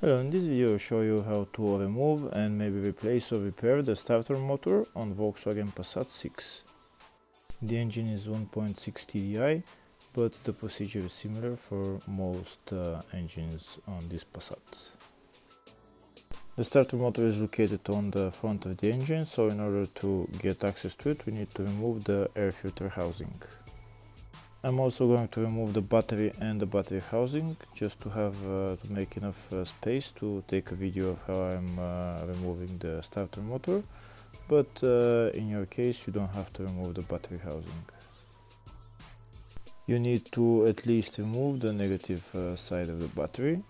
Hello, in this video I'll show you how to remove and maybe replace or repair the starter motor on Volkswagen Passat 6. The engine is 1.6 TDI, but the procedure is similar for most engines on this Passat. The starter motor is located on the front of the engine, so in order to get access to it we need to remove the air filter housing. I'm also going to remove the battery and the battery housing just to have to make enough space to take a video of how I'm removing the starter motor, but in your case you don't have to remove the battery housing. You need to at least remove the negative side of the battery.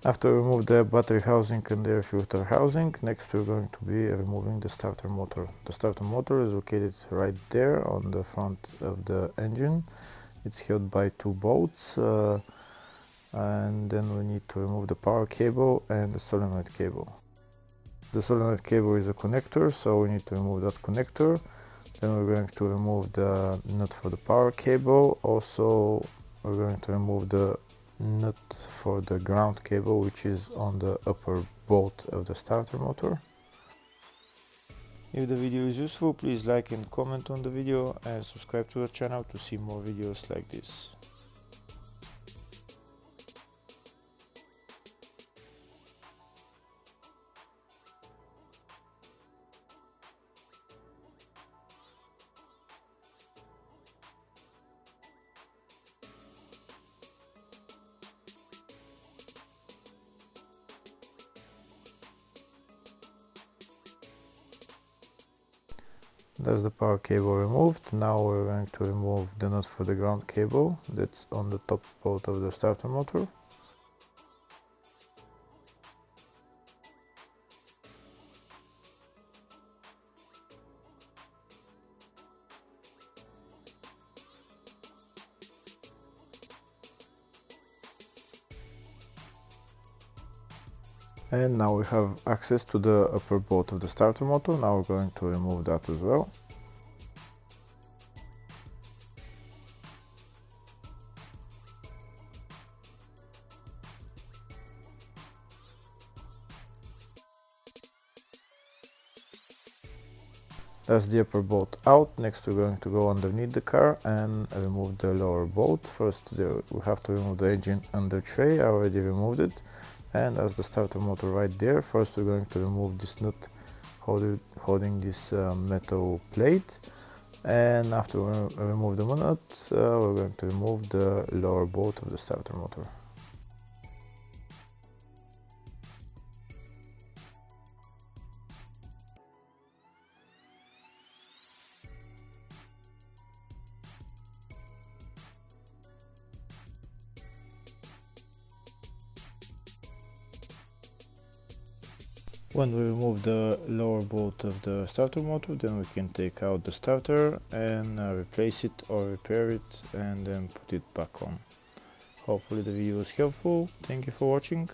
After remove the battery housing and the air filter housing, next we're going to be removing the starter motor. The starter motor is located right there on the front of the engine. It's held by two bolts, and then we need to remove the power cable and the solenoid cable. The solenoid cable is a connector, so we need to remove that connector. Then we're going to remove the nut for the power cable. Also, we're going to remove the nut for the ground cable, which is on the upper bolt of the starter motor. If the video is useful, please like and comment on the video and subscribe to the channel to see more videos like this. That's the power cable removed. Now we're going to remove the nut for the ground cable that's on the top bolt of the starter motor. And now we have access to the upper bolt of the starter motor. Now we're going to remove that as well. That's the upper bolt out. Next we're going to go underneath the car and remove the lower bolt. First we have to remove the engine under tray. I already removed it. And as the starter motor right there, first we're going to remove this nut holding this metal plate. And after we remove the nut, we're going to remove the lower bolt of the starter motor. When we remove the lower bolt of the starter motor, then we can take out the starter and replace it or repair it and then put it back on. Hopefully the video was helpful. Thank you for watching.